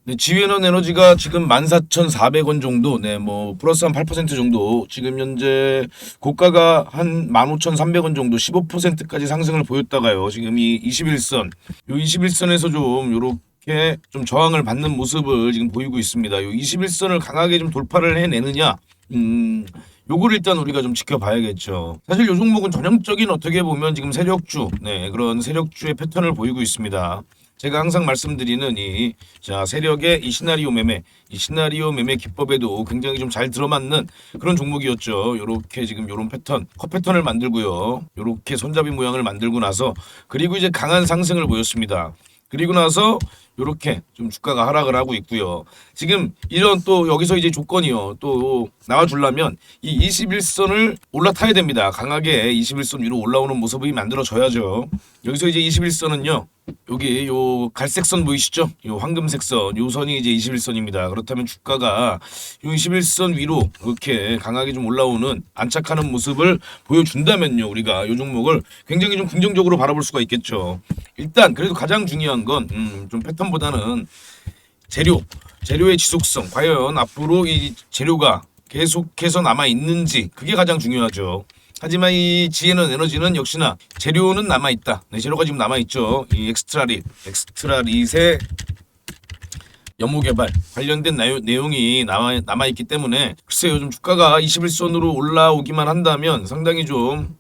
네, 지회넌 에너지가 지금 14,400원 정도, 네, 뭐 플러스 한 8% 정도, 지금 현재 고가가 한 15,300원 정도 15%까지 상승을 보였다가요. 지금 이 21선, 요 21선에서 좀 요렇게 좀 저항을 받는 모습을 지금 보이고 있습니다. 요 21선을 강하게 좀 돌파를 해내느냐, 요걸 일단 우리가 좀 지켜봐야겠죠. 사실 요 종목은 전형적인 어떻게 보면 지금 세력주, 네, 그런 세력주의 패턴을 보이고 있습니다. 제가 항상 말씀드리는 세력의 이 시나리오 매매 기법에도 굉장히 좀 잘 들어맞는 그런 종목이었죠. 요렇게 지금 요런 패턴, 컷 패턴을 만들고요. 요렇게 손잡이 모양을 만들고 나서 그리고 이제 강한 상승을 보였습니다. 그리고 나서 요렇게 좀 주가가 하락을 하고 있고요. 지금 이런 또 여기서 이제 조건이요. 또 나와주려면 이 21선을 올라타야 됩니다. 강하게 21선 위로 올라오는 모습이 만들어져야죠. 여기서 이제 21선은요. 여기 요 갈색 선 보이시죠? 요 황금색 선, 요 선이 이제 21선입니다. 그렇다면 주가가 요 21선 위로 이렇게 강하게 좀 올라오는 안착하는 모습을 보여준다면요. 우리가 요 종목을 굉장히 좀 긍정적으로 바라볼 수가 있겠죠. 일단 그래도 가장 중요한 건 좀 패턴보다는 재료의 지속성. 과연 앞으로 이 재료가 계속해서 남아 있는지 그게 가장 중요하죠. 하지만 이 지혜는 에너지는 역시나 재료는 남아있다. 네, 재료가 지금 남아있죠. 이 엑스트라릿의 연모 개발 관련된 내용이 남아있기 때문에 글쎄요, 요즘 주가가 21선으로 올라오기만 한다면 상당히 좀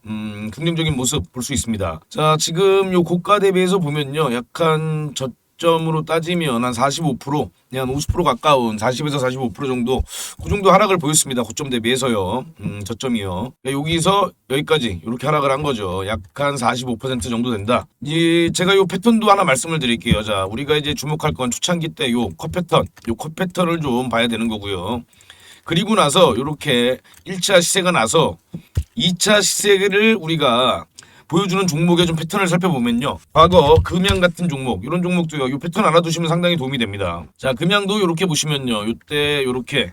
긍정적인 모습 볼 수 있습니다. 자, 지금 요 고가 대비해서 보면요, 약간 저점으로 따지면 한 45%, 한 50% 가까운 40에서 45% 정도, 그 정도 하락을 보였습니다. 고점 대비해서요. 저점이요. 여기서 여기까지 이렇게 하락을 한 거죠. 약 한 45% 정도 된다. 제가 요 패턴도 하나 말씀을 드릴게요. 자, 우리가 이제 주목할 건 초창기 때 요 컷 패턴을 좀 봐야 되는 거고요. 그리고 나서 이렇게 1차 시세가 나서 2차 시세를 우리가 보여주는 종목의 좀 패턴을 살펴보면요. 과거 금양 같은 종목, 이런 종목도요. 이 패턴 알아두시면 상당히 도움이 됩니다. 자, 금양도 이렇게 보시면요. 이때 이렇게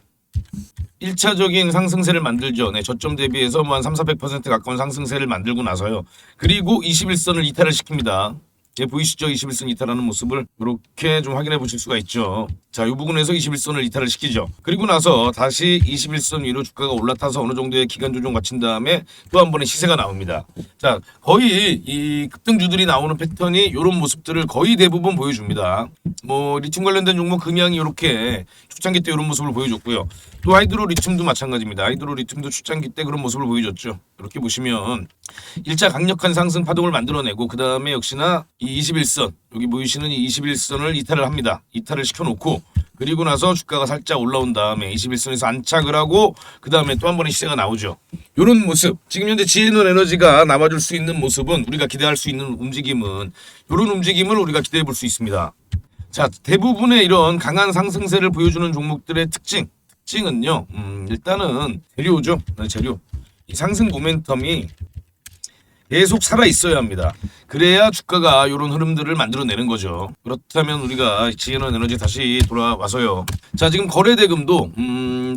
1차적인 상승세를 만들죠. 네, 저점 대비해서 뭐 한 3,400% 가까운 상승세를 만들고 나서요. 그리고 21선을 이탈을 시킵니다. 예, 보이시죠? 21선 이탈하는 모습을 이렇게 좀 확인해 보실 수가 있죠. 자, 이 부분에서 21선을 이탈을 시키죠. 그리고 나서 다시 21선 위로 주가가 올라타서 어느 정도의 기간 조정 마친 다음에 또 한 번의 시세가 나옵니다. 자, 거의 이 급등주들이 나오는 패턴이 이런 모습들을 거의 대부분 보여줍니다. 뭐 리튬 관련된 종목 금양이 이렇게 초창기 때 이런 모습을 보여줬고요. 또 하이드로 리튬도 마찬가지입니다. 하이드로 리튬도 초창기 때 그런 모습을 보여줬죠. 이렇게 보시면 1차 강력한 상승 파동을 만들어내고 그 다음에 역시나 이 21선, 여기 보이시는 이 21선을 이탈을 합니다. 이탈을 시켜놓고 그리고 나서 주가가 살짝 올라온 다음에 21선에서 안착을 하고 그 다음에 또 한 번의 시세가 나오죠. 이런 모습, 지금 현재 지혜는 에너지가 남아줄 수 있는 모습은, 우리가 기대할 수 있는 움직임은 이런 움직임을 우리가 기대해 볼 수 있습니다. 자, 대부분의 이런 강한 상승세를 보여주는 종목들의 특징은요. 일단은 재료죠. 재료. 이 상승 모멘텀이 계속 살아 있어야 합니다. 그래야 주가가 이런 흐름들을 만들어내는 거죠. 그렇다면 우리가 지혜는 에너지 다시 돌아와서요. 자, 지금 거래대금도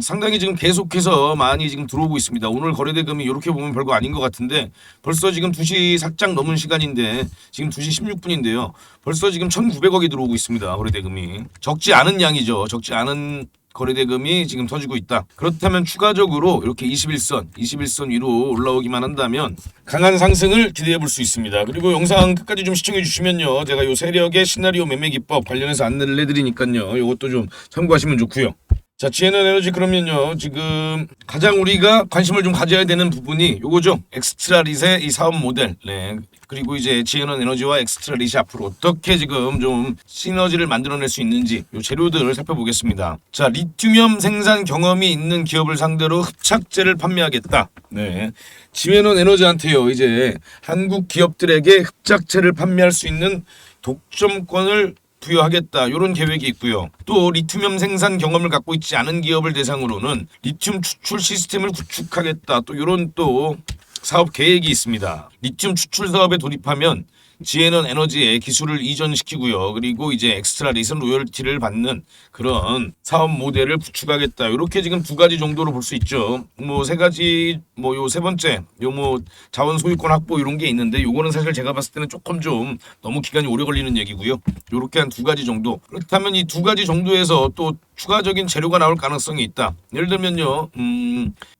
상당히 지금 계속해서 많이 지금 들어오고 있습니다. 오늘 거래대금이 이렇게 보면 별거 아닌 것 같은데 벌써 지금 2시 살짝 넘은 시간인데 지금 2시 16분인데요. 벌써 지금 1,900억이 들어오고 있습니다. 거래대금이. 적지 않은 양이죠. 적지 않은 거래대금이 지금 터지고 있다. 그렇다면 추가적으로 이렇게 21선 위로 올라오기만 한다면 강한 상승을 기대해 볼 수 있습니다. 그리고 영상 끝까지 좀 시청해 주시면요. 제가 요 세력의 시나리오 매매 기법 관련해서 안내를 해드리니까요. 이것도 좀 참고하시면 좋고요. 자, 지혜는 에너지 그러면요. 지금 가장 우리가 관심을 좀 가져야 되는 부분이 요거죠. 엑스트라릿의 이 사업 모델. 네. 그리고 이제 지혜는 에너지와 엑스트라릿이 앞으로 어떻게 지금 좀 시너지를 만들어낼 수 있는지 요 재료들을 살펴보겠습니다. 자, 리튬 생산 경험이 있는 기업을 상대로 흡착제를 판매하겠다. 네. 지혜는 에너지한테요. 이제 한국 기업들에게 흡착제를 판매할 수 있는 독점권을 부여하겠다, 이런 계획이 있고요. 또 리튬 생산 경험을 갖고 있지 않은 기업을 대상으로는 리튬 추출 시스템을 구축하겠다, 또 이런 또 사업 계획이 있습니다. 리튬 추출 사업에 돌입하면 지에넌 에너지에 기술을 이전시키고요. 그리고 이제 엑스트라 리슨 로열티를 받는 그런 사업 모델을 구축하겠다. 이렇게 지금 두 가지 정도로 볼 수 있죠. 뭐 세 가지 뭐 요 세 번째 요 뭐 자원 소유권 확보 이런 게 있는데 요거는 사실 제가 봤을 때는 조금 좀 너무 기간이 오래 걸리는 얘기고요. 요렇게 한 두 가지 정도. 그렇다면 이 두 가지 정도에서 또 추가적인 재료가 나올 가능성이 있다. 예를 들면요.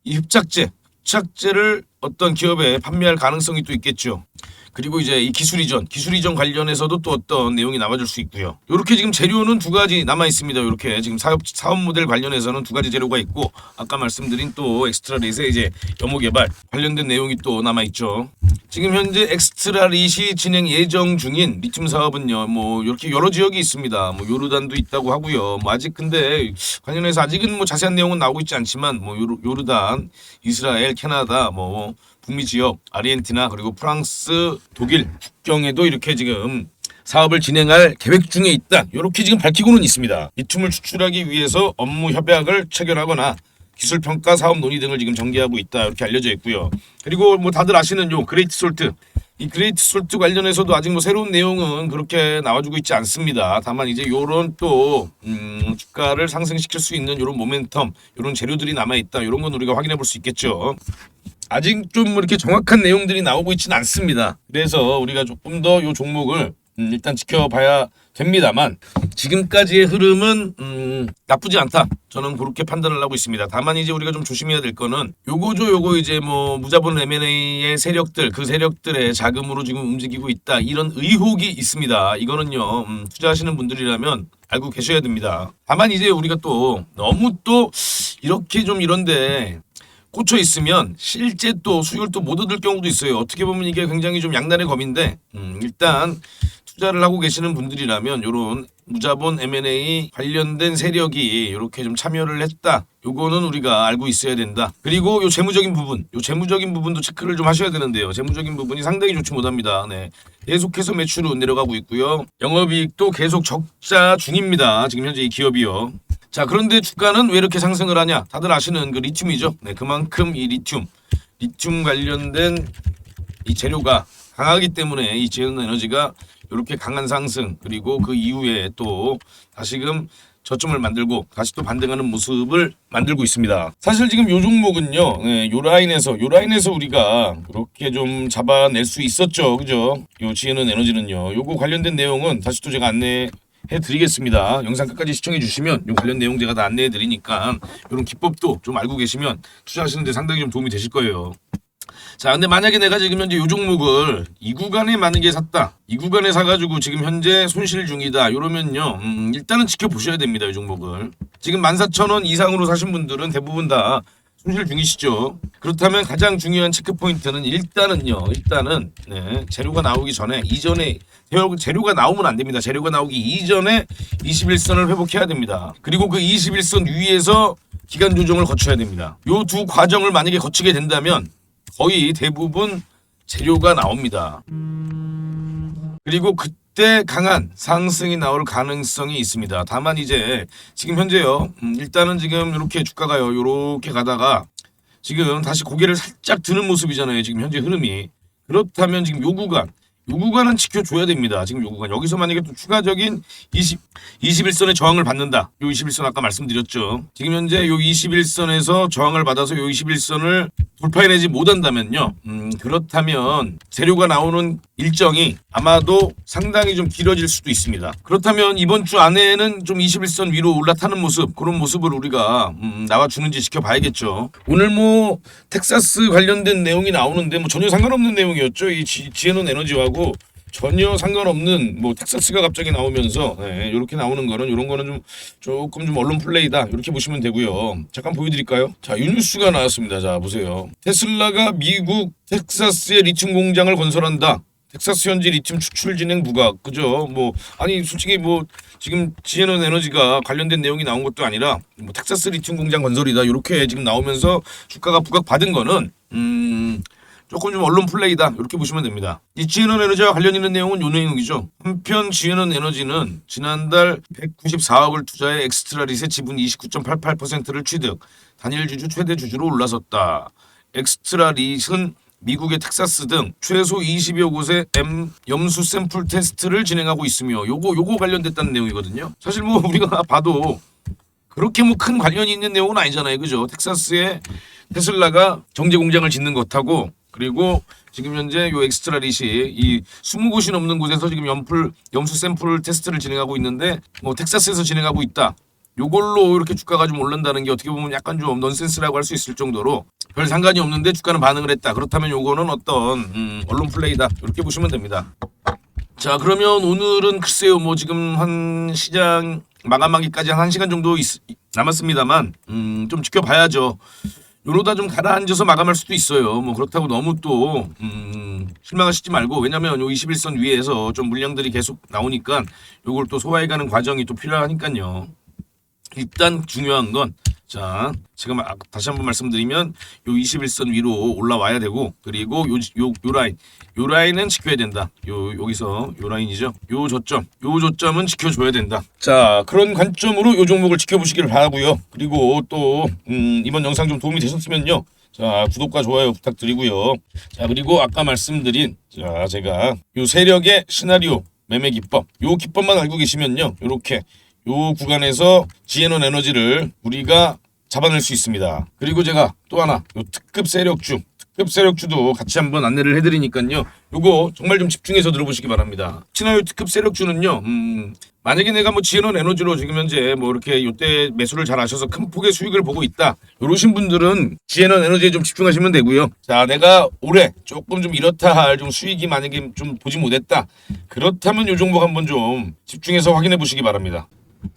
이 흡착제를 어떤 기업에 판매할 가능성이 또 있겠죠. 그리고 이제 이 기술 이전 관련해서도 또 어떤 내용이 남아줄 수 있고요. 이렇게 지금 재료는 두 가지 남아 있습니다. 이렇게 지금 사업 모델 관련해서는 두 가지 재료가 있고 아까 말씀드린 또 엑스트라릿의 이제 연모 개발 관련된 내용이 또 남아 있죠. 지금 현재 엑스트라릿이 진행 예정 중인 리튬 사업은요. 뭐 이렇게 여러 지역이 있습니다. 뭐 요르단도 있다고 하고요. 뭐 아직 근데 관련해서 아직은 뭐 자세한 내용은 나오고 있지 않지만 뭐 요르단, 이스라엘, 캐나다 뭐 북미 지역, 아르헨티나 그리고 프랑스, 독일 국경에도 이렇게 지금 사업을 진행할 계획 중에 있다. 이렇게 지금 밝히고는 있습니다. 리튬을 추출하기 위해서 업무 협약을 체결하거나 기술 평가, 사업 논의 등을 지금 전개하고 있다. 이렇게 알려져 있고요. 그리고 뭐 다들 아시는 요 그레이트 솔트. 이 그레이트 솔트 관련해서도 아직 뭐 새로운 내용은 그렇게 나와주고 있지 않습니다. 다만 이제 요런 또 주가를 상승시킬 수 있는 요런 모멘텀, 요런 재료들이 남아 있다. 요런 건 우리가 확인해 볼 수 있겠죠. 아직 좀 이렇게 정확한 내용들이 나오고 있지는 않습니다. 그래서 우리가 조금 더 이 종목을 일단 지켜봐야 됩니다만 지금까지의 흐름은 나쁘지 않다. 저는 그렇게 판단을 하고 있습니다. 다만 이제 우리가 좀 조심해야 될 거는 요거 이제 뭐 무자본 M&A의 세력들 그 세력들의 자금으로 지금 움직이고 있다. 이런 의혹이 있습니다. 이거는요 투자하시는 분들이라면 알고 계셔야 됩니다. 다만 이제 우리가 또 너무 또 이렇게 좀 이런데 꽂혀 있으면 실제 또 수익을 또 못 얻을 경우도 있어요. 어떻게 보면 이게 굉장히 좀 양날의 검인데 일단 투자를 하고 계시는 분들이라면 이런 무자본 M&A 관련된 세력이 이렇게 좀 참여를 했다. 요거는 우리가 알고 있어야 된다. 그리고 요 재무적인 부분도 체크를 좀 하셔야 되는데요. 재무적인 부분이 상당히 좋지 못합니다. 네. 계속해서 매출은 내려가고 있고요. 영업이익도 계속 적자 중입니다. 지금 현재 이 기업이요. 자, 그런데 주가는 왜 이렇게 상승을 하냐? 다들 아시는 그 리튬이죠. 네, 그만큼 이 리튬 관련된 이 재료가 강하기 때문에 이 지에넌 에너지가 이렇게 강한 상승 그리고 그 이후에 또 다시금 저점을 만들고 다시 또 반등하는 모습을 만들고 있습니다. 사실 지금 요 종목은요, 네, 요 라인에서 우리가 그렇게 좀 잡아낼 수 있었죠, 그죠? 요 지에넌 에너지는요, 요거 관련된 내용은 다시 또 제가 해드리겠습니다. 영상 끝까지 시청해 주시면 이 관련 내용 제가 다 안내해 드리니까 이런 기법도 좀 알고 계시면 투자하시는데 상당히 좀 도움이 되실 거예요. 자, 근데 만약에 내가 지금 현재 이 종목을 이 구간에 만약에 샀다. 이 구간에 사가지고 지금 현재 손실 중이다. 이러면요, 일단은 지켜보셔야 됩니다. 이 종목을. 지금 14,000원 이상으로 사신 분들은 대부분 다 손실 중이시죠. 그렇다면 가장 중요한 체크 포인트는 일단은 네, 재료가 나오기 전에 이전에 재료가 나오면 안 됩니다. 재료가 나오기 이전에 21선을 회복해야 됩니다. 그리고 그 21선 위에서 기간 조정을 거쳐야 됩니다. 요 두 과정을 만약에 거치게 된다면 거의 대부분 재료가 나옵니다. 그리고 그때 강한 상승이 나올 가능성이 있습니다. 다만 이제 지금 현재요. 일단은 지금 이렇게 주가가요. 이렇게 가다가 지금 다시 고개를 살짝 드는 모습이잖아요. 지금 현재 흐름이. 그렇다면 지금 요 구간은 지켜줘야 됩니다. 지금 요 구간. 여기서 만약에 또 추가적인 21선의 저항을 받는다. 요 21선 아까 말씀드렸죠. 지금 현재 요 21선에서 저항을 받아서 요 21선을 돌파해내지 못한다면요. 그렇다면 재료가 나오는 일정이 아마도 상당히 좀 길어질 수도 있습니다. 그렇다면 이번 주 안에는 좀 21선 위로 올라타는 모습, 그런 모습을 우리가 나와주는지 지켜봐야겠죠. 오늘 뭐 텍사스 관련된 내용이 나오는데 뭐 전혀 상관없는 내용이었죠. 이 지에논 에너지하고 전혀 상관없는 뭐 텍사스가 갑자기 나오면서 이렇게 나오는 거는 이런 거는 조금 좀 언론 플레이다 이렇게 보시면 되고요. 잠깐 보여드릴까요? 자, 이 뉴스가 나왔습니다. 자, 보세요. 테슬라가 미국 텍사스에 리튬 공장을 건설한다. 텍사스 현지 리튬 추출 진행 부각, 그죠? 뭐 아니 솔직히 뭐 지금 지에논 에너지가 관련된 내용이 나온 것도 아니라 뭐 텍사스 리튬 공장 건설이다 이렇게 지금 나오면서 주가가 부각 받은 거는 조금 좀 언론 플레이다 이렇게 보시면 됩니다. 이 지에논 에너지와 관련 있는 내용은 요 내용이죠. 한편 지에논 에너지는 지난달 194억을 투자해 엑스트라릿의 지분 29.88%를 취득, 단일 주주 최대 주주로 올라섰다. 엑스트라릿은 미국의 텍사스 등 최소 20여 곳의 염수 샘플 테스트를 진행하고 있으며 요거 관련됐다는 내용이거든요. 사실 뭐 우리가 봐도 그렇게 뭐 큰 관련이 있는 내용은 아니잖아요. 그죠? 텍사스에 테슬라가 정제 공장을 짓는 것하고 그리고 지금 현재 요 엑스트라릿이 이 20곳이 넘는 곳에서 지금 염수 샘플 테스트를 진행하고 있는데 뭐 텍사스에서 진행하고 있다. 요걸로 이렇게 주가가 좀 오른다는 게 어떻게 보면 약간 좀 넌센스라고 할 수 있을 정도로 별 상관이 없는데 주가는 반응을 했다. 그렇다면 요거는 어떤 언론 플레이다. 이렇게 보시면 됩니다. 자, 그러면 오늘은 글쎄요. 뭐 지금 한 시장 마감하기까지 한 1시간 정도 남았습니다만 좀 지켜봐야죠. 요러다 좀 가라앉아서 마감할 수도 있어요. 뭐 그렇다고 너무 또 실망하시지 말고 왜냐면 요 21선 위에서 좀 물량들이 계속 나오니까 요걸 또 소화해가는 과정이 또 필요하니까요. 일단 중요한 건 자, 제가 다시 한번 말씀드리면 요 21선 위로 올라와야 되고 그리고 요 라인은 지켜야 된다. 여기서 요 라인이죠. 요 저점은 지켜줘야 된다. 자, 그런 관점으로 요 종목을 지켜보시기를 바라고요. 그리고 또 이번 영상 좀 도움이 되셨으면요. 자, 구독과 좋아요 부탁드리고요. 자, 그리고 아까 말씀드린 제가 요 세력의 시나리오 매매 기법 요 기법만 알고 계시면요. 요렇게 요 구간에서 지에논 에너지를 우리가 잡아낼 수 있습니다. 그리고 제가 또 하나 요 특급 세력주도 같이 한번 안내를 해드리니까요. 요거 정말 좀 집중해서 들어보시기 바랍니다. 혹시나 요 특급 세력주는요. 만약에 내가 뭐 지에논 에너지로 지금 현재 뭐 이렇게 요때 매수를 잘 하셔서 큰 폭의 수익을 보고 있다. 요러신 분들은 지에논 에너지에 좀 집중하시면 되고요. 자, 내가 올해 조금 좀 이렇다 할 좀 수익이 만약에 좀 보지 못했다. 그렇다면 요 종목 한번 좀 집중해서 확인해 보시기 바랍니다.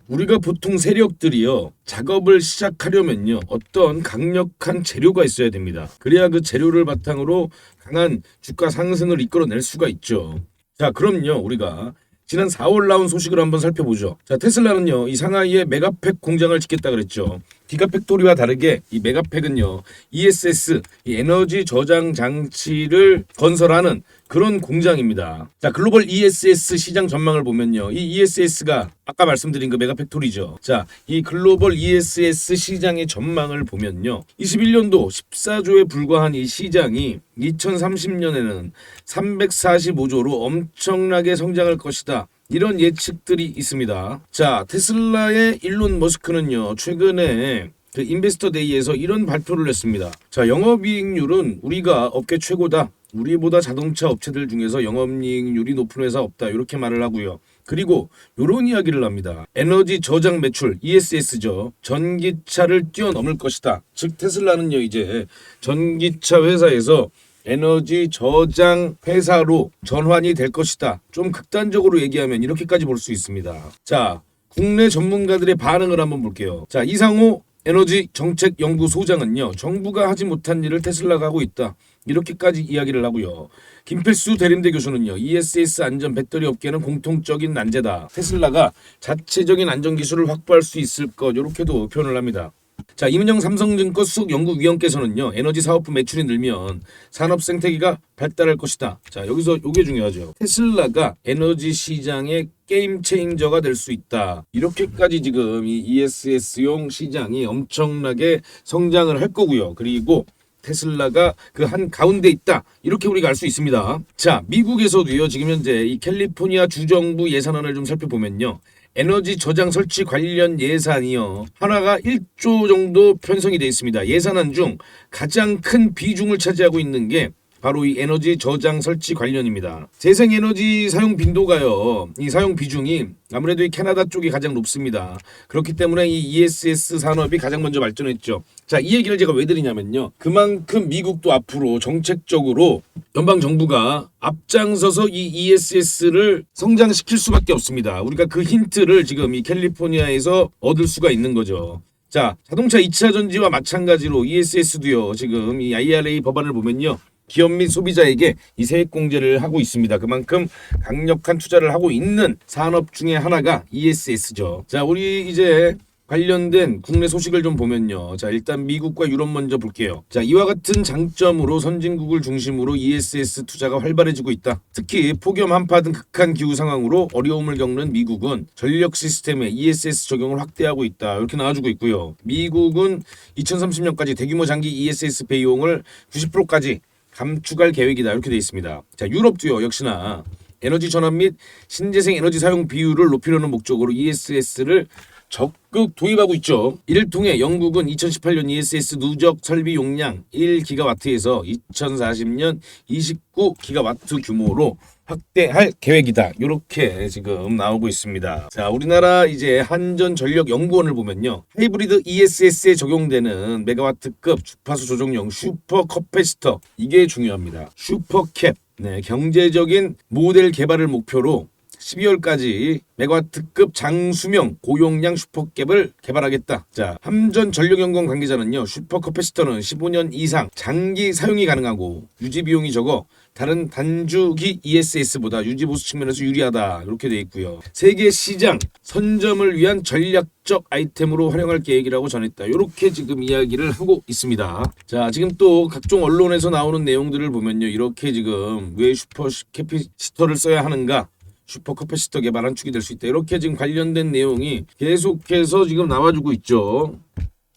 우리가 보통 세력들이요 작업을 시작하려면요 어떤 강력한 재료가 있어야 됩니다. 그래야 그 재료를 바탕으로 강한 주가 상승을 이끌어낼 수가 있죠. 자, 그럼요 우리가 지난 4월 나온 소식을 한번 살펴보죠. 자, 테슬라는요 이 상하이에 메가팩 공장을 짓겠다 그랬죠. 기가팩토리와 다르게 이 메가팩은요 ESS 이 에너지 저장 장치를 건설하는 그런 공장입니다. 자, 글로벌 ESS 시장 전망을 보면요. 이 ESS가 아까 말씀드린 그 메가팩토리죠. 자, 이 글로벌 ESS 시장의 전망을 보면요. 21년도 14조에 불과한 이 시장이 2030년에는 345조로 엄청나게 성장할 것이다. 이런 예측들이 있습니다. 자, 테슬라의 일론 머스크는요. 최근에 그 인베스터 데이에서 이런 발표를 했습니다. 자, 영업이익률은 우리가 업계 최고다. 우리보다 자동차 업체들 중에서 영업이익률이 높은 회사 없다. 이렇게 말을 하고요. 그리고 이런 이야기를 합니다. 에너지 저장 매출 ESS죠. 전기차를 뛰어넘을 것이다. 즉 테슬라는요 이제 전기차 회사에서 에너지 저장 회사로 전환이 될 것이다. 좀 극단적으로 얘기하면 이렇게까지 볼 수 있습니다. 자, 국내 전문가들의 반응을 한번 볼게요. 자, 이상호 에너지 정책 연구소장은요. 정부가 하지 못한 일을 테슬라가 하고 있다. 이렇게까지 이야기를 하고요. 김필수 대림대 교수는요. ESS 안전 배터리 업계는 공통적인 난제다. 테슬라가 자체적인 안전 기술을 확보할 수 있을 것 이렇게도 표현을 합니다. 자, 이문영 삼성증권 수석연구위원께서는요. 에너지 사업부 매출이 늘면 산업 생태계가 발달할 것이다. 자, 여기서 이게 중요하죠. 테슬라가 에너지 시장의 게임 체인저가 될 수 있다. 이렇게까지 지금 이 ESS용 시장이 엄청나게 성장을 할 거고요. 그리고 테슬라가 그 한 가운데 있다. 이렇게 우리가 알 수 있습니다. 자, 미국에서도요. 지금 현재 이 캘리포니아 주정부 예산안을 좀 살펴보면요. 에너지 저장 설치 관련 예산이요. 하나가 1조 정도 편성이 되어 있습니다. 예산안 중 가장 큰 비중을 차지하고 있는 게 바로 이 에너지 저장 설치 관련입니다. 재생에너지 사용 빈도가요. 이 사용 비중이 아무래도 이 캐나다 쪽이 가장 높습니다. 그렇기 때문에 이 ESS 산업이 가장 먼저 발전했죠. 자, 이 얘기를 제가 왜 드리냐면요. 그만큼 미국도 앞으로 정책적으로 연방정부가 앞장서서 이 ESS를 성장시킬 수밖에 없습니다. 우리가 그 힌트를 지금 이 캘리포니아에서 얻을 수가 있는 거죠. 자, 자동차 2차 전지와 마찬가지로 ESS도요. 지금 이 IRA 법안을 보면요. 기업 및 소비자에게 이 세액 공제를 하고 있습니다. 그만큼 강력한 투자를 하고 있는 산업 중에 하나가 ESS죠. 자, 우리 이제 관련된 국내 소식을 좀 보면요. 자, 일단 미국과 유럽 먼저 볼게요. 자, 이와 같은 장점으로 선진국을 중심으로 ESS 투자가 활발해지고 있다. 특히 폭염, 한파 등 극한 기후 상황으로 어려움을 겪는 미국은 전력 시스템에 ESS 적용을 확대하고 있다. 이렇게 나와주고 있고요. 미국은 2030년까지 대규모 장기 ESS 비용을 90%까지 감축할 계획이다. 이렇게 돼 있습니다. 자, 유럽도요. 역시나 에너지 전환 및 신재생 에너지 사용 비율을 높이려는 목적으로 ESS를 적극 도입하고 있죠. 이를 통해 영국은 2018년 ESS 누적 설비 용량 1기가와트에서 2040년 29기가와트 규모로 확대할 계획이다. 이렇게 지금 나오고 있습니다. 자, 우리나라 이제 한전전력연구원을 보면요. 하이브리드 ESS에 적용되는 메가와트급 주파수 조정용 슈퍼 커패시터, 이게 중요합니다. 슈퍼캡. 네, 경제적인 모델 개발을 목표로 12월까지 메가와트급 장수명 고용량 슈퍼캡을 개발하겠다. 자, 한전전력연구원 관계자는요. 슈퍼커패시터는 15년 이상 장기 사용이 가능하고 유지 비용이 적어 다른 단주기 ESS보다 유지 보수 측면에서 유리하다. 이렇게 돼 있고요. 세계 시장 선점을 위한 전략적 아이템으로 활용할 계획이라고 전했다. 이렇게 지금 이야기를 하고 있습니다. 자, 지금 또 각종 언론에서 나오는 내용들을 보면요. 이렇게 지금 왜 슈퍼캐피시터를 써야 하는가? 슈퍼커패시터 개발한 축이 될 수 있다. 이렇게 지금 관련된 내용이 계속해서 지금 나와주고 있죠.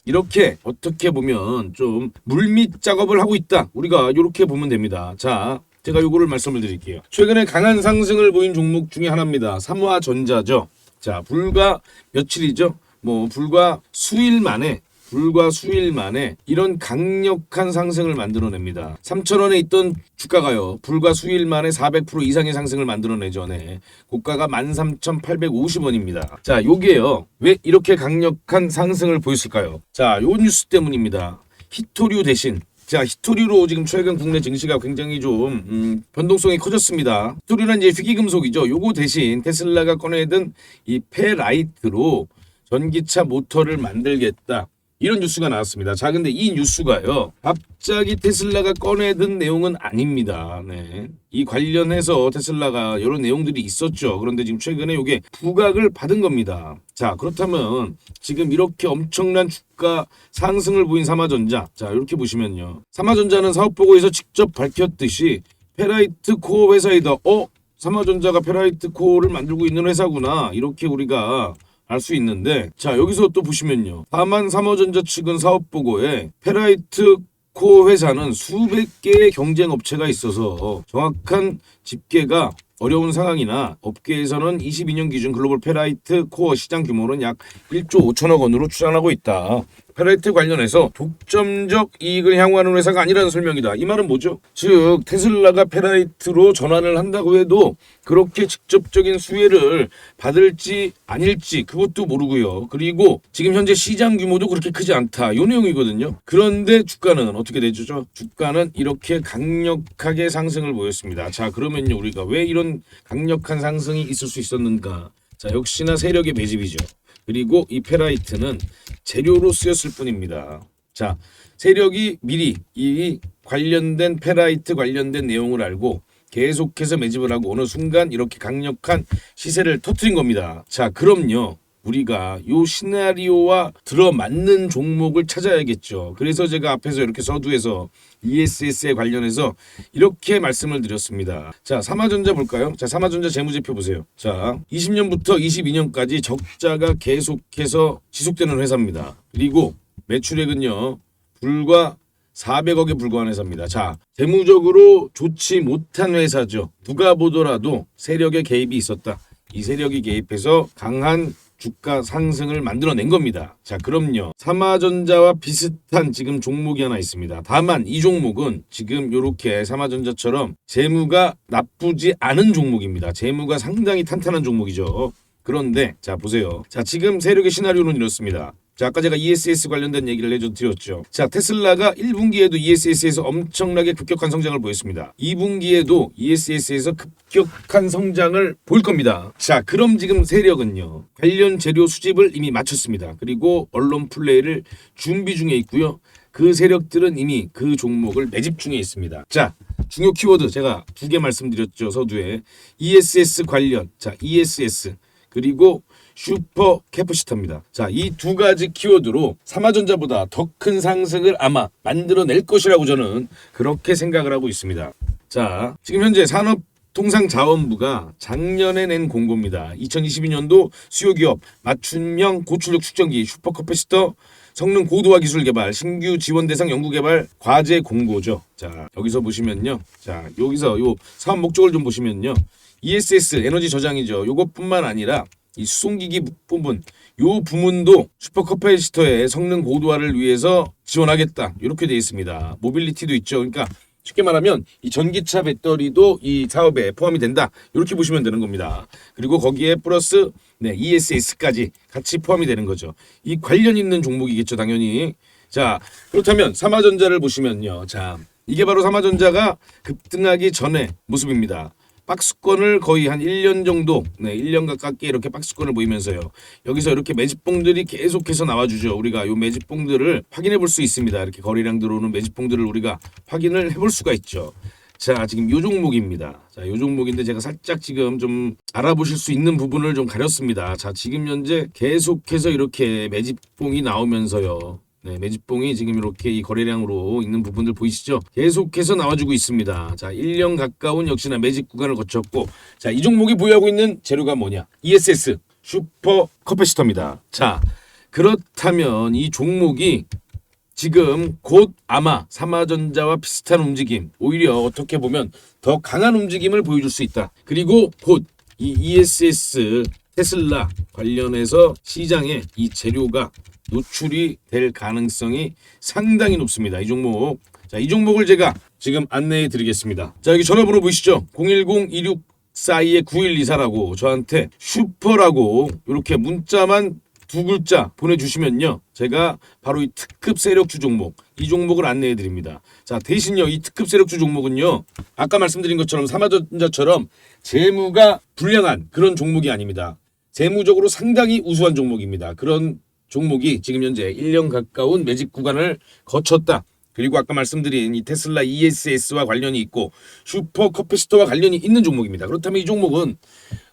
이렇게 어떻게 보면 좀 물밑 작업을 하고 있다. 우리가 이렇게 보면 됩니다. 자, 제가 요거를 말씀을 드릴게요. 최근에 강한 상승을 보인 종목 중에 하나입니다. 삼화전자죠. 자, 불과 며칠이죠. 불과 수일 만에 이런 강력한 상승을 만들어냅니다. 3,000원에 있던 주가가요. 불과 수일 만에 400% 이상의 상승을 만들어내죠. 네. 고가가 13,850원입니다. 자, 요게요. 왜 이렇게 강력한 상승을 보였을까요? 자, 요 뉴스 때문입니다. 히토류 대신 자, 히토류로 지금 최근 국내 증시가 굉장히 좀 변동성이 커졌습니다. 히토류는 이제 희귀금속이죠. 요거 대신 테슬라가 꺼내든 이 페라이트로 전기차 모터를 만들겠다. 이런 뉴스가 나왔습니다. 자, 근데 이 뉴스가요. 갑자기 테슬라가 꺼내든 내용은 아닙니다. 네. 이 관련해서 테슬라가 여러 내용들이 있었죠. 그런데 지금 최근에 이게 부각을 받은 겁니다. 자, 그렇다면 지금 이렇게 엄청난 주가 상승을 보인 삼화전자. 자, 이렇게 보시면요. 삼화전자는 사업보고에서 직접 밝혔듯이 페라이트 코어 회사이다. 삼화전자가 페라이트 코어를 만들고 있는 회사구나. 이렇게 우리가 알 수 있는데, 자, 여기서 또 보시면요. 다만 삼화전자 측은 사업보고에 페라이트 코어 회사는 수백 개의 경쟁 업체가 있어서 정확한 집계가 어려운 상황이나 업계에서는 22년 기준 글로벌 페라이트 코어 시장 규모는 약 1조 5천억 원으로 추산하고 있다. 페라이트 관련해서 독점적 이익을 향후하는 회사가 아니라는 설명이다. 이 말은 뭐죠? 즉 테슬라가 페라이트로 전환을 한다고 해도 그렇게 직접적인 수혜를 받을지 아닐지 그것도 모르고요. 그리고 지금 현재 시장 규모도 그렇게 크지 않다. 이 내용이거든요. 그런데 주가는 어떻게 되죠? 주가는 이렇게 강력하게 상승을 보였습니다. 자, 그러면요, 우리가 왜 이런 강력한 상승이 있을 수 있었는가? 자, 역시나 세력의 배집이죠. 그리고 이 페라이트는 재료로 쓰였을 뿐입니다. 자, 세력이 미리 이 관련된 페라이트 관련된 내용을 알고 계속해서 매집을 하고 어느 순간 이렇게 강력한 시세를 터뜨린 겁니다. 자, 그럼요. 우리가 요 시나리오와 들어맞는 종목을 찾아야겠죠. 그래서 제가 앞에서 이렇게 서두에서 ESS에 관련해서 이렇게 말씀을 드렸습니다. 자, 삼화전자 볼까요? 자, 삼화전자 재무제표 보세요. 자, 20년부터 22년까지 적자가 계속해서 지속되는 회사입니다. 그리고 매출액은요, 불과 400억에 불과한 회사입니다. 자, 재무적으로 좋지 못한 회사죠. 누가 보더라도 세력의 개입이 있었다. 이 세력이 개입해서 강한 주가 상승을 만들어낸 겁니다. 자, 그럼요. 삼화전자와 비슷한 지금 종목이 하나 있습니다. 다만 이 종목은 지금 이렇게 삼화전자처럼 재무가 나쁘지 않은 종목입니다. 재무가 상당히 탄탄한 종목이죠. 그런데 자, 보세요. 자, 지금 세력의 시나리오는 이렇습니다. 자, 아까 제가 ESS 관련된 얘기를 해드렸죠. 자, 테슬라가 1분기에도 ESS에서 엄청나게 급격한 성장을 보였습니다. 2분기에도 ESS에서 급격한 성장을 보일 겁니다. 자, 그럼 지금 세력은요, 관련 재료 수집을 이미 마쳤습니다. 그리고 언론 플레이를 준비 중에 있고요. 그 세력들은 이미 그 종목을 매집 중에 있습니다. 자, 중요 키워드 제가 2개 말씀드렸죠. 서두에 ESS 관련, 자, ESS 그리고 슈퍼 캐퍼시터입니다. 자, 이 두 가지 키워드로 삼화전자보다 더 큰 상승을 아마 만들어낼 것이라고 저는 그렇게 생각을 하고 있습니다. 자, 지금 현재 산업 통상자원부가 작년에 낸 공고입니다. 2022년도 수요기업 맞춤형 고출력 축전기 슈퍼커패시터 성능 고도화 기술 개발 신규 지원 대상 연구 개발 과제 공고죠. 자, 여기서 보시면요. 자, 여기서 요 사업 목적을 좀 보시면요. ESS 에너지 저장이죠. 요것뿐만 아니라 이 수송기기 부분 요 부문도 슈퍼커패시터의 성능 고도화를 위해서 지원하겠다. 이렇게 되어 있습니다. 모빌리티도 있죠. 그러니까 쉽게 말하면 이 전기차 배터리도 이 사업에 포함이 된다. 이렇게 보시면 되는 겁니다. 그리고 거기에 플러스 ESS까지 같이 포함이 되는 거죠. 이 관련 있는 종목이겠죠, 당연히. 자, 그렇다면 삼화전자를 보시면요. 자, 이게 바로 삼화전자가 급등하기 전의 모습입니다. 박스권을 거의 한 1년 정도, 1년 가깝게 이렇게 박스권을 보이면서요. 여기서 이렇게 매집봉들이 계속해서 나와주죠. 우리가 요 매집봉들을 확인해 볼 수 있습니다. 이렇게 거래량 들어오는 매집봉들을 우리가 확인을 해볼 수가 있죠. 자, 지금 요 종목입니다. 자, 요 종목인데 제가 살짝 지금 좀 알아보실 수 있는 부분을 좀 가렸습니다. 자, 지금 현재 계속해서 이렇게 매집봉이 나오면서요. 매집봉이 지금 이렇게 이 거래량으로 있는 부분들 보이시죠? 계속해서 나와주고 있습니다. 자, 1년 가까운 역시나 매집 구간을 거쳤고, 자, 이 종목이 보유하고 있는 재료가 뭐냐? ESS 슈퍼 커패시터입니다. 자, 그렇다면 이 종목이 지금 곧 아마 삼화전자와 비슷한 움직임, 오히려 어떻게 보면 더 강한 움직임을 보여줄 수 있다. 그리고 곧 이 ESS 테슬라 관련해서 시장에 이 재료가 노출이 될 가능성이 상당히 높습니다. 이 종목. 자, 이 종목을 제가 지금 안내해 드리겠습니다. 자, 여기 전화번호 보이시죠? 010-2642-9124라고 저한테 슈퍼라고 이렇게 문자만 두 글자 보내주시면요. 제가 바로 이 특급 세력주 종목, 이 종목을 안내해 드립니다. 자, 대신요, 이 특급 세력주 종목은요, 아까 말씀드린 것처럼 삼화전자처럼 재무가 불량한 그런 종목이 아닙니다. 재무적으로 상당히 우수한 종목입니다. 그런 종목이 지금 현재 1년 가까운 매집 구간을 거쳤다. 그리고 아까 말씀드린 이 테슬라 ESS와 관련이 있고 슈퍼 커패시터와 관련이 있는 종목입니다. 그렇다면 이 종목은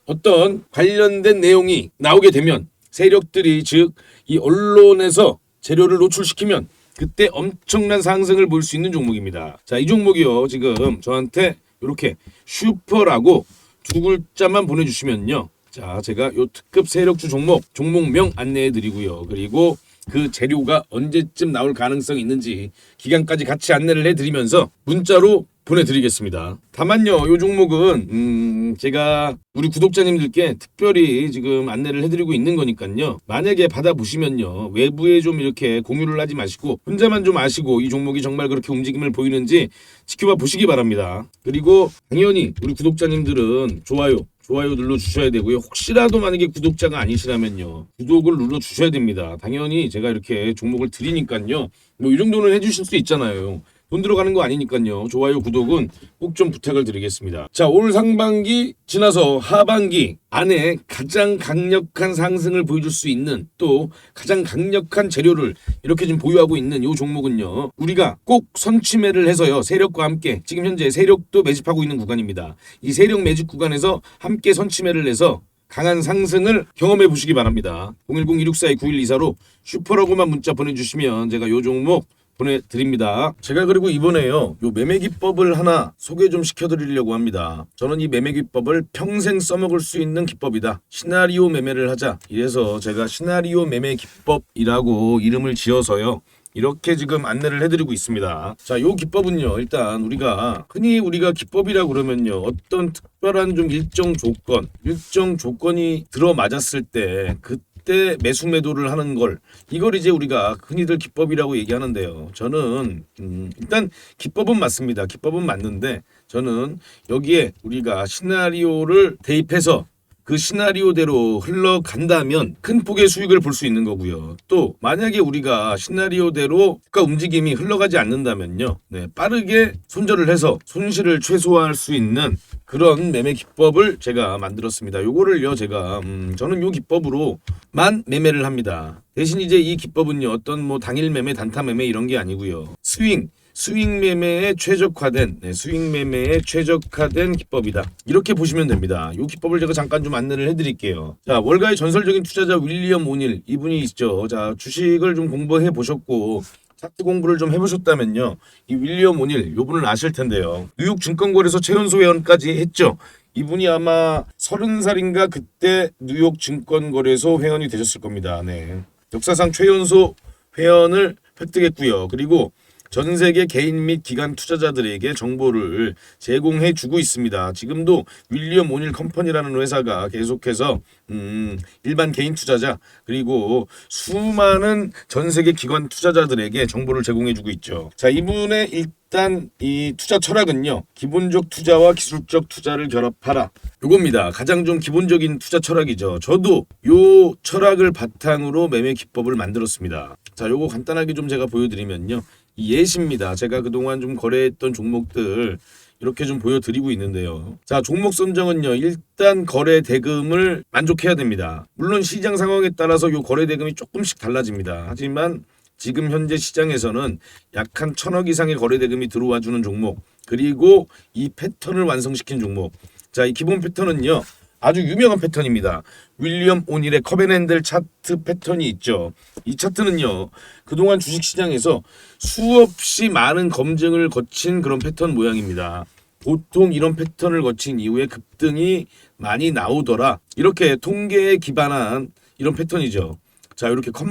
어떤 관련된 내용이 나오게 되면 세력들이 즉 이 언론에서 재료를 노출시키면 그때 엄청난 상승을 볼 수 있는 종목입니다. 자, 이 종목이요. 지금 저한테 이렇게 슈퍼라고 두 글자만 보내주시면요. 자, 제가 요 특급 세력주 종목명 안내해 드리고요. 그리고 그 재료가 언제쯤 나올 가능성이 있는지 기간까지 같이 안내를 해 드리면서 문자로 보내드리겠습니다. 다만요, 요 종목은 제가 우리 구독자님들께 특별히 지금 안내를 해드리고 있는 거니까요. 만약에 받아보시면요, 외부에 좀 이렇게 공유를 하지 마시고 혼자만 좀 아시고 이 종목이 정말 그렇게 움직임을 보이는지 지켜봐 보시기 바랍니다. 그리고 당연히 우리 구독자님들은 좋아요 눌러주셔야 되고요. 혹시라도 만약에 구독자가 아니시라면요, 구독을 눌러주셔야 됩니다. 당연히 제가 이렇게 종목을 드리니까요, 뭐 이 정도는 해주실 수 있잖아요. 돈 들어가는 거 아니니까요. 좋아요, 구독은 꼭 좀 부탁을 드리겠습니다. 자, 올 상반기 지나서 하반기 안에 가장 강력한 상승을 보여줄 수 있는 또 가장 강력한 재료를 이렇게 지금 보유하고 있는 이 종목은요. 우리가 꼭 선취매를 해서요. 세력과 함께 지금 현재 세력도 매집하고 있는 구간입니다. 이 세력 매집 구간에서 함께 선취매를 해서 강한 상승을 경험해 보시기 바랍니다. 010-2642-9124로 슈퍼라고만 문자 보내주시면 제가 이 종목 보내드립니다. 제가 그리고 이번에요, 요 매매 기법을 하나 소개 좀 시켜드리려고 합니다. 저는 이 매매 기법을 평생 써먹을 수 있는 기법이다. 시나리오 매매를 하자. 이래서 제가 시나리오 매매 기법이라고 이름을 지어서요, 이렇게 지금 안내를 해드리고 있습니다. 자, 요 기법은요, 일단 흔히 우리가 기법이라고 그러면요, 어떤 특별한 좀 일정 조건이 들어맞았을 때 그때 매수 매도를 하는 이걸 이제 우리가 흔히들 기법이라고 얘기하는데요. 저는 일단 기법은 맞습니다. 기법은 맞는데 저는 여기에 우리가 시나리오를 대입해서 그 시나리오대로 흘러간다면 큰 폭의 수익을 볼 수 있는 거고요. 또 만약에 우리가 시나리오대로 주가 움직임이 흘러가지 않는다면요, 빠르게 손절을 해서 손실을 최소화할 수 있는 그런 매매 기법을 제가 만들었습니다. 요거를요, 제가 저는 요 기법으로만 매매를 합니다. 대신 이제 이 기법은요, 어떤 뭐 당일 매매, 단타 매매 이런 게 아니고요. 스윙 매매에 최적화된 기법이다. 이렇게 보시면 됩니다. 이 기법을 제가 잠깐 좀 안내를 해드릴게요. 자, 월가의 전설적인 투자자 윌리엄 오닐 이분이 있죠. 자, 주식을 좀 공부해 보셨고 차트 공부를 좀 해보셨다면요, 이 윌리엄 오닐 요분을 아실 텐데요. 뉴욕 증권거래소 최연소 회원까지 했죠. 이분이 아마 30살인가 그때 뉴욕 증권거래소 회원이 되셨을 겁니다. 네. 역사상 최연소 회원을 획득했고요. 그리고 전 세계 개인 및 기관 투자자들에게 정보를 제공해 주고 있습니다. 지금도 윌리엄 오닐 컴퍼니라는 회사가 계속해서 일반 개인 투자자 그리고 수많은 전 세계 기관 투자자들에게 정보를 제공해 주고 있죠. 자, 이분의 일단 이 투자 철학은요, 기본적 투자와 기술적 투자를 결합하라, 요겁니다. 가장 좀 기본적인 투자 철학이죠. 저도 요 철학을 바탕으로 매매 기법을 만들었습니다. 자, 요거 간단하게 좀 제가 보여드리면요, 이 예시입니다. 제가 그동안 좀 거래했던 종목들 이렇게 좀 보여드리고 있는데요. 자, 종목 선정은요, 일단 거래 대금을 만족해야 됩니다. 물론 시장 상황에 따라서 요 거래 대금이 조금씩 달라집니다. 하지만 지금 현재 시장에서는 약 한 1,000억 이상의 거래 대금이 들어와 주는 종목, 그리고 이 패턴을 완성시킨 종목. 자, 이 기본 패턴은요, 아주 유명한 패턴입니다. 윌리엄 오닐의 컵앤핸들 차트 패턴이 있죠. 이 차트는요, 그동안 주식시장에서 수없이 많은 검증을 거친 그런 패턴 모양입니다. 보통 이런 패턴을 거친 이후에 급등이 많이 나오더라, 이렇게 통계에 기반한 이런 패턴이죠. 자, 이렇게 컵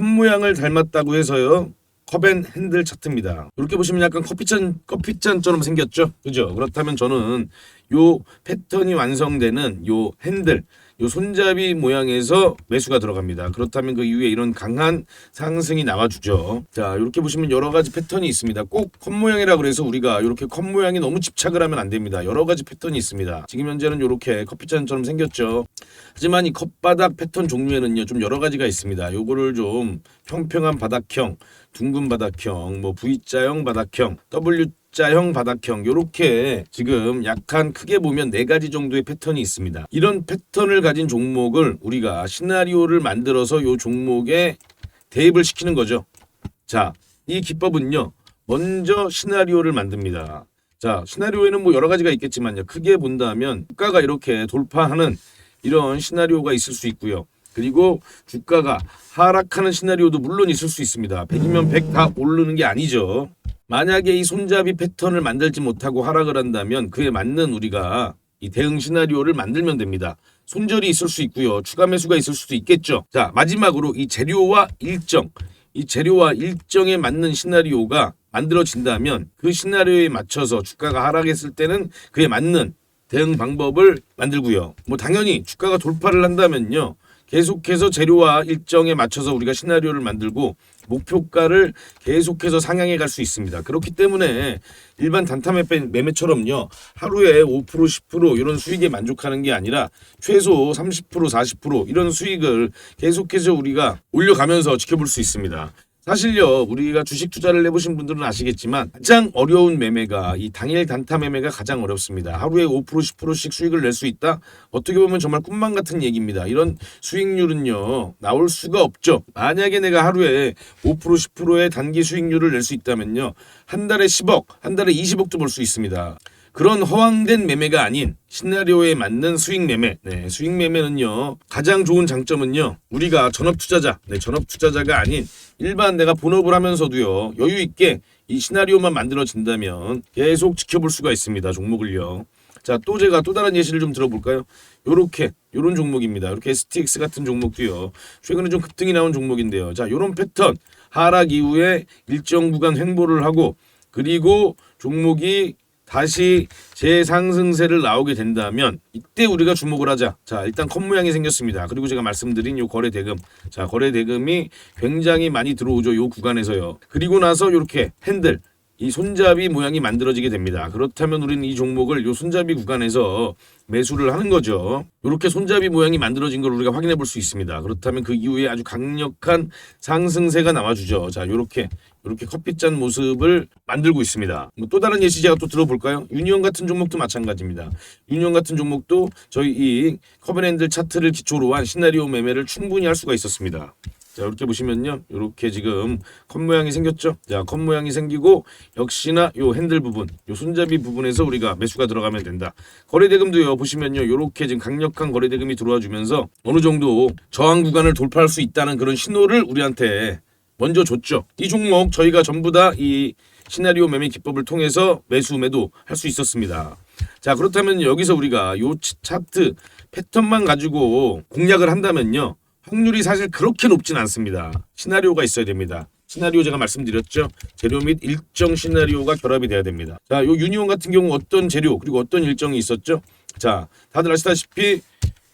모양을 닮았다고 해서요, 컵앤핸들 차트입니다. 이렇게 보시면 약간 커피잔처럼 생겼죠, 그죠? 그렇다면 저는 요 패턴이 완성되는 요 핸들, 요 손잡이 모양에서 매수가 들어갑니다. 그렇다면 그 이후에 이런 강한 상승이 나와주죠. 자, 이렇게 보시면 여러 가지 패턴이 있습니다. 꼭 컵 모양이라 그래서 우리가 이렇게 컵 모양이 너무 집착을 하면 안 됩니다. 여러 가지 패턴이 있습니다. 지금 현재는 이렇게 커피잔처럼 생겼죠. 하지만 이 컵바닥 패턴 종류에는요, 좀 여러 가지가 있습니다. 요거를 좀 평평한 바닥형, 둥근 바닥형, 뭐 V자형 바닥형, W자형 바닥형, 요렇게 지금 약간 크게 보면 4가지 정도의 패턴이 있습니다. 이런 패턴을 가진 종목을 우리가 시나리오를 만들어서 요 종목에 대입을 시키는 거죠. 자, 이 기법은요, 먼저 시나리오를 만듭니다. 자, 시나리오에는 뭐 여러 가지가 있겠지만요, 크게 본다면 주가가 이렇게 돌파하는 이런 시나리오가 있을 수 있고요. 그리고 주가가 하락하는 시나리오도 물론 있을 수 있습니다. 100이면 100 다 오르는 게 아니죠. 만약에 이 손잡이 패턴을 만들지 못하고 하락을 한다면 그에 맞는 우리가 이 대응 시나리오를 만들면 됩니다. 손절이 있을 수 있고요, 추가 매수가 있을 수도 있겠죠. 자, 마지막으로 이 재료와 일정에 맞는 시나리오가 만들어진다면 그 시나리오에 맞춰서 주가가 하락했을 때는 그에 맞는 대응 방법을 만들고요. 뭐 당연히 주가가 돌파를 한다면요, 계속해서 재료와 일정에 맞춰서 우리가 시나리오를 만들고 목표가를 계속해서 상향해 갈 수 있습니다. 그렇기 때문에 일반 단타 매매처럼요, 하루에 5% 10% 이런 수익에 만족하는 게 아니라 최소 30% 40% 이런 수익을 계속해서 우리가 올려가면서 지켜볼 수 있습니다. 사실요, 우리가 주식 투자를 해보신 분들은 아시겠지만 가장 어려운 매매가 이 당일 단타 매매가 가장 어렵습니다. 하루에 5% 10%씩 수익을 낼 수 있다? 어떻게 보면 정말 꿈만 같은 얘기입니다. 이런 수익률은요, 나올 수가 없죠. 만약에 내가 하루에 5% 10%의 단기 수익률을 낼 수 있다면요, 한 달에 10억, 한 달에 20억도 벌 수 있습니다. 그런 허황된 매매가 아닌 시나리오에 맞는 수익 매매. 네, 수익 매매는요, 가장 좋은 장점은요, 우리가 전업 투자자가 아닌 일반 내가 본업을 하면서도요, 여유 있게 이 시나리오만 만들어진다면 계속 지켜볼 수가 있습니다. 종목을요. 자, 또 제가 또 다른 예시를 좀 들어볼까요? 요런 종목입니다. 이렇게 STX 같은 종목도요, 최근에 좀 급등이 나온 종목인데요. 자, 요런 패턴, 하락 이후에 일정 구간 횡보를 하고 그리고 종목이 다시 재상승세를 나오게 된다면 이때 우리가 주목을 하자. 자, 일단 컵 모양이 생겼습니다. 그리고 제가 말씀드린 요 거래 대금. 자, 거래 대금이 굉장히 많이 들어오죠, 요 구간에서요. 그리고 나서 이렇게 핸들, 이 손잡이 모양이 만들어지게 됩니다. 그렇다면 우리는 이 종목을 요 손잡이 구간에서 매수를 하는 거죠. 이렇게 손잡이 모양이 만들어진 걸 우리가 확인해 볼 수 있습니다. 그렇다면 그 이후에 아주 강력한 상승세가 나와주죠. 자, 이렇게 커피잔 모습을 만들고 있습니다. 또 다른 예시 제가 또 들어볼까요? 유니온 같은 종목도 마찬가지입니다. 유니온 같은 종목도 저희 이 컵앤핸들 차트를 기초로 한 시나리오 매매를 충분히 할 수가 있었습니다. 자, 이렇게 보시면요, 이렇게 지금 컵 모양이 생겼죠. 자, 컵 모양이 생기고 역시나 요 핸들 부분, 요 손잡이 부분에서 우리가 매수가 들어가면 된다. 거래 대금도요, 보시면요, 이렇게 지금 강력한 거래 대금이 들어와 주면서 어느 정도 저항 구간을 돌파할 수 있다는 그런 신호를 우리한테 먼저 줬죠. 이 종목 저희가 전부 다 이 시나리오 매매 기법을 통해서 매수 매도 할 수 있었습니다. 자, 그렇다면 여기서 우리가 요 차트 패턴만 가지고 공략을 한다면요, 확률이 사실 그렇게 높진 않습니다. 시나리오가 있어야 됩니다. 시나리오 제가 말씀드렸죠. 재료 및 일정 시나리오가 결합이 돼야 됩니다. 자, 요 유니온 같은 경우 어떤 재료 그리고 어떤 일정이 있었죠? 자, 다들 아시다시피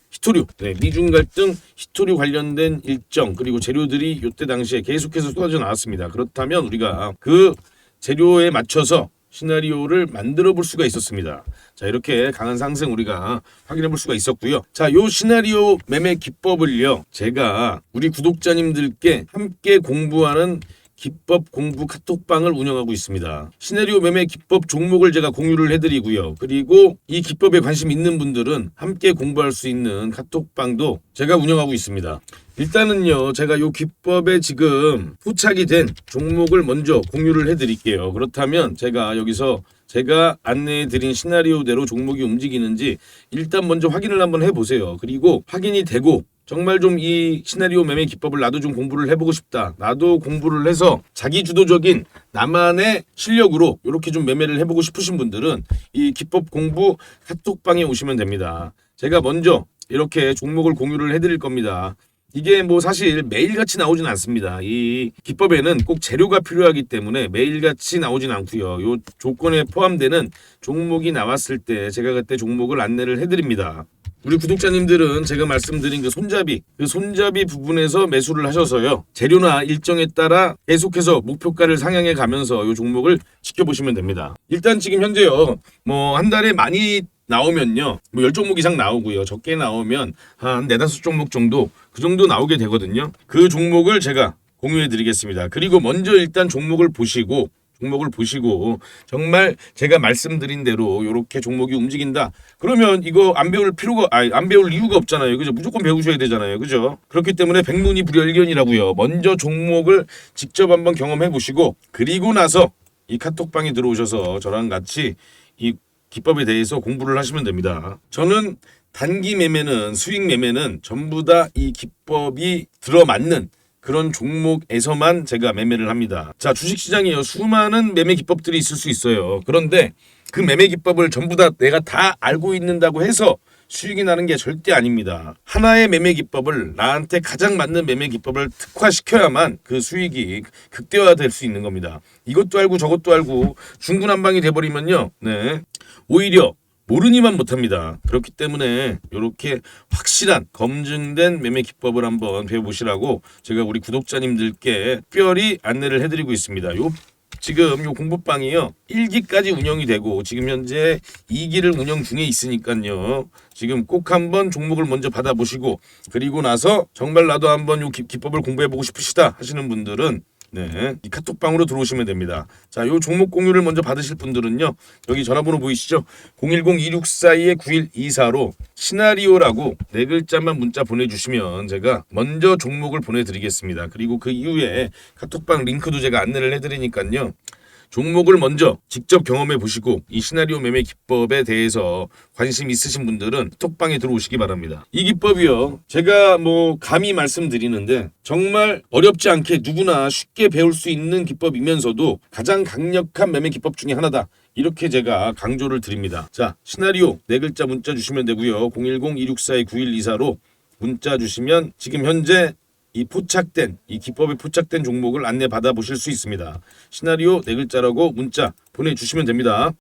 히토류, 미중 갈등, 히토류 관련된 일정 그리고 재료들이 요때 당시에 계속해서 쏟아져 나왔습니다. 그렇다면 우리가 그 재료에 맞춰서 시나리오를 만들어 볼 수가 있었습니다. 자, 이렇게 강한 상승 우리가 확인해 볼 수가 있었고요. 자, 요 시나리오 매매 기법을요, 제가 우리 구독자님들께 함께 공부하는 기법 공부 카톡방을 운영하고 있습니다. 시나리오 매매 기법 종목을 제가 공유를 해드리고요. 그리고 이 기법에 관심 있는 분들은 함께 공부할 수 있는 카톡방도 제가 운영하고 있습니다. 일단은요, 제가 요 기법에 지금 포착이 된 종목을 먼저 공유를 해드릴게요. 그렇다면 제가 여기서 제가 안내해드린 시나리오대로 종목이 움직이는지 일단 먼저 확인을 한번 해보세요. 그리고 확인이 되고 정말 좀 이 시나리오 매매 기법을 나도 좀 공부를 해보고 싶다. 나도 공부를 해서 자기 주도적인 나만의 실력으로 이렇게 좀 매매를 해보고 싶으신 분들은 이 기법 공부 카톡방에 오시면 됩니다. 제가 먼저 이렇게 종목을 공유를 해드릴 겁니다. 이게 뭐 사실 매일같이 나오진 않습니다. 이 기법에는 꼭 재료가 필요하기 때문에 매일같이 나오진 않고요. 요 조건에 포함되는 종목이 나왔을 때 제가 그때 종목을 안내를 해드립니다. 우리 구독자님들은 제가 말씀드린 그 손잡이 부분에서 매수를 하셔서요, 재료나 일정에 따라 계속해서 목표가를 상향해 가면서 이 종목을 지켜보시면 됩니다. 일단 지금 현재요, 뭐 한 달에 많이 나오면요, 뭐 10종목 이상 나오고요, 적게 나오면 한 4-5종목 정도, 그 정도 나오게 되거든요. 그 종목을 제가 공유해 드리겠습니다. 그리고 먼저 일단 종목을 보시고 정말 제가 말씀드린 대로 이렇게 종목이 움직인다. 그러면 이거 안 배울 이유가 없잖아요. 그죠? 무조건 배우셔야 되잖아요. 그죠? 그렇기 때문에 백문이 불여일견이라고요. 먼저 종목을 직접 한번 경험해 보시고 그리고 나서 이 카톡방에 들어오셔서 저랑 같이 이 기법에 대해서 공부를 하시면 됩니다. 저는 단기 매매는 수익 매매는 전부 다 이 기법이 들어맞는 그런 종목에서만 제가 매매를 합니다. 자, 주식시장이요, 수많은 매매 기법들이 있을 수 있어요. 그런데 그 매매 기법을 전부 다 내가 다 알고 있는다고 해서 수익이 나는 게 절대 아닙니다. 하나의 매매 기법을, 나한테 가장 맞는 매매 기법을 특화시켜야만 그 수익이 극대화될 수 있는 겁니다. 이것도 알고 저것도 알고 중구난방이 돼버리면요, 오히려 모르니만 못합니다. 그렇기 때문에 이렇게 확실한 검증된 매매 기법을 한번 배워보시라고 제가 우리 구독자님들께 특별히 안내를 해드리고 있습니다. 지금 요 공부방이요, 1기까지 운영이 되고 지금 현재 2기를 운영 중에 있으니까요, 지금 꼭 한번 종목을 먼저 받아보시고 그리고 나서 정말 나도 한번 요 기법을 공부해보고 싶으시다 하시는 분들은 이 카톡방으로 들어오시면 됩니다. 자, 요 종목 공유를 먼저 받으실 분들은요, 여기 전화번호 보이시죠? 010-2642-9124로 시나리오라고 4글자만 문자 보내주시면 제가 먼저 종목을 보내드리겠습니다. 그리고 그 이후에 카톡방 링크도 제가 안내를 해드리니까요, 종목을 먼저 직접 경험해 보시고 이 시나리오 매매 기법에 대해서 관심 있으신 분들은 톡방에 들어오시기 바랍니다. 이 기법이요, 제가 뭐 감히 말씀드리는데 정말 어렵지 않게 누구나 쉽게 배울 수 있는 기법이면서도 가장 강력한 매매 기법 중에 하나다. 이렇게 제가 강조를 드립니다. 자, 시나리오 4글자 문자 주시면 되고요. 010-2642-9124로 문자 주시면 지금 현재 이 기법에 포착된 종목을 안내 받아 보실 수 있습니다. 시나리오 4글자라고 문자 보내주시면 됩니다.